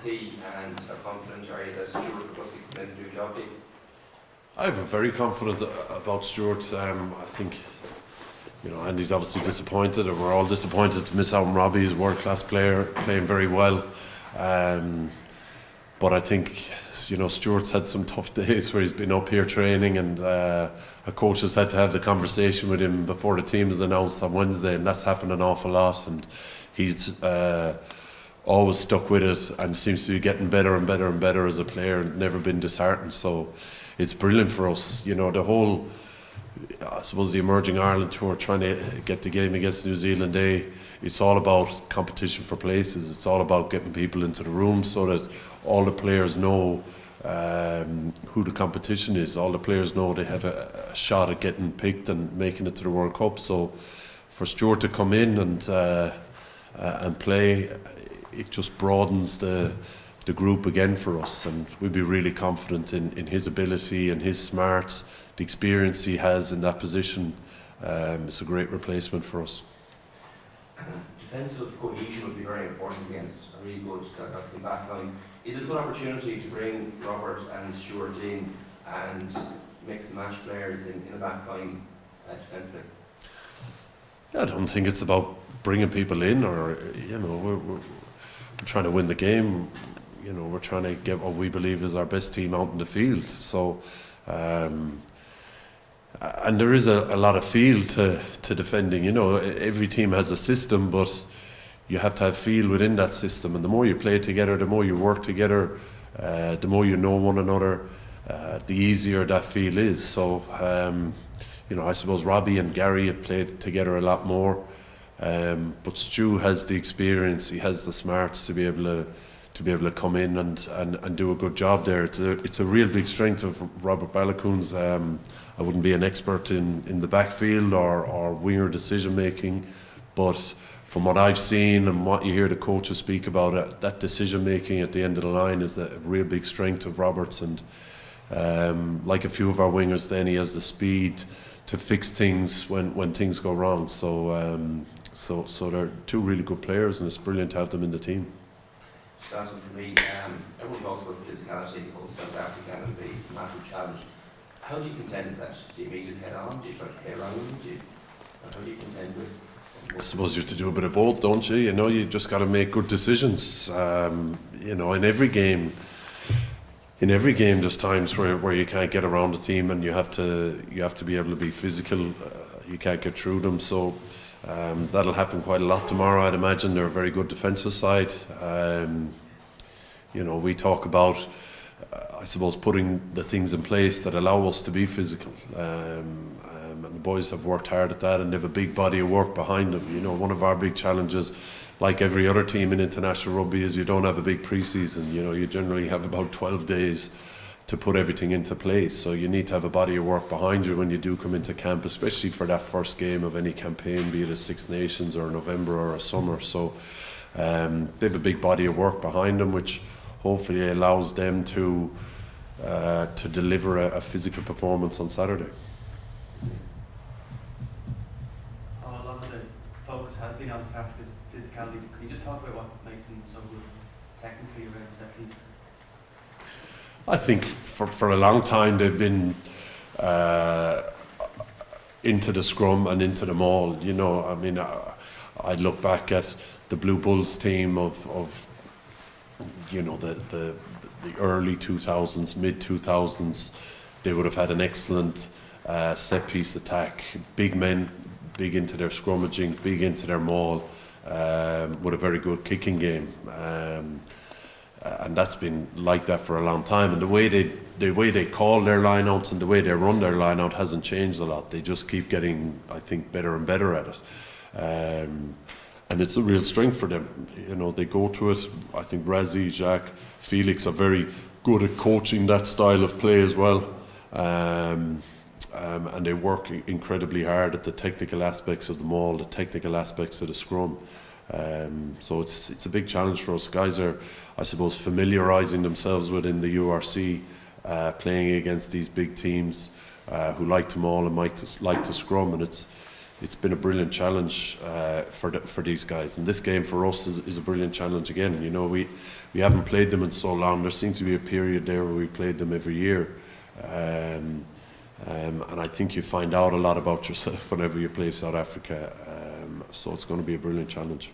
he, and how confident are you that Stuart will come in and do a job for you? I'm very confident about Stuart. I think, Andy's obviously disappointed, and we're all disappointed to miss out on Robbie. He's a world-class player, playing very well. But I think, Stuart's had some tough days where he's been up here training, and a coach has had to have the conversation with him before the team is announced on Wednesday, and that's happened an awful lot. And he's always stuck with it, and seems to be getting better and better and better as a player, and never been disheartened. So it's brilliant for us. The whole, I suppose, the Emerging Ireland tour, trying to get the game against New Zealand A, it's all about competition for places. It's all about getting people into the room so that all the players know who the competition is. All the players know they have a shot at getting picked and making it to the World Cup. So for Stuart to come in and play, it just broadens the group again for us, and we'd be really confident in his ability and his smarts, the experience he has in that position. It's a great replacement for us. Defensive cohesion would be very important against a really good South African backline. Is it a good opportunity to bring Robert and Stuart in and mix and match players in a backline defensively? I don't think it's about bringing people in, or we're trying to win the game. We're trying to get what we believe is our best team out in the field. So, and there is a lot of feel to defending. Every team has a system, but you have to have feel within that system. And the more you play together, the more you work together, the more you know one another, the easier that feel is. So, I suppose Robbie and Gary have played together a lot more. But Stu has the experience, he has the smarts to be able to come in and do a good job there. It's a real big strength of Robert Balakoon's. I wouldn't be an expert in the backfield or winger decision making, but from what I've seen and what you hear the coaches speak about it, that decision making at the end of the line is a real big strength of Robert's. And like a few of our wingers, then he has the speed to fix things when things go wrong. So they're two really good players, and it's brilliant to have them in the team. That's one for me. Everyone talks about the physicality of South Africa and the massive challenge. How do you contend with that? Do you meet it head on? Do you try to play around? How do you contend with? I suppose you have to do a bit of both, don't you? You just got to make good decisions. In every game, there's times where you can't get around the team, and you have to be able to be physical. You can't get through them. So that'll happen quite a lot tomorrow, I'd imagine. They're a very good defensive side. We talk about, I suppose, putting the things in place that allow us to be physical. And the boys have worked hard at that, and they have a big body of work behind them. One of our big challenges, like every other team in international rugby, is you don't have a big pre-season. You generally have about 12 days to put everything into place. So you need to have a body of work behind you when you do come into camp, especially for that first game of any campaign, be it a Six Nations or November or a summer. So they have a big body of work behind them, which hopefully allows them to deliver a physical performance on Saturday. A lot of the focus has been on South Africa's physicality. Can you just talk about what makes them so good technically around set piece? I think for a long time they've been into the scrum and into the maul. I look back at the Blue Bulls team of the early 2000s, mid 2000s. They would have had an excellent set piece attack. Big men, big into their scrummaging, big into their maul, with a very good kicking game. And that's been like that for a long time. And the way they call their lineouts and the way they run their lineout hasn't changed a lot. They just keep getting, I think, better and better at it. And it's a real strength for them. They go to it. I think Razzie, Jacques, Felix are very good at coaching that style of play as well. And they work incredibly hard at the technical aspects of the maul, the technical aspects of the scrum. So it's a big challenge for us. Guys are, I suppose, familiarising themselves within the URC, playing against these big teams who like to maul and like to scrum, and it's been a brilliant challenge for these guys, and this game for us is a brilliant challenge again. You know, we haven't played them in so long. There seems to be a period there where we played them every year, and I think you find out a lot about yourself whenever you play South Africa. So it's going to be a brilliant challenge.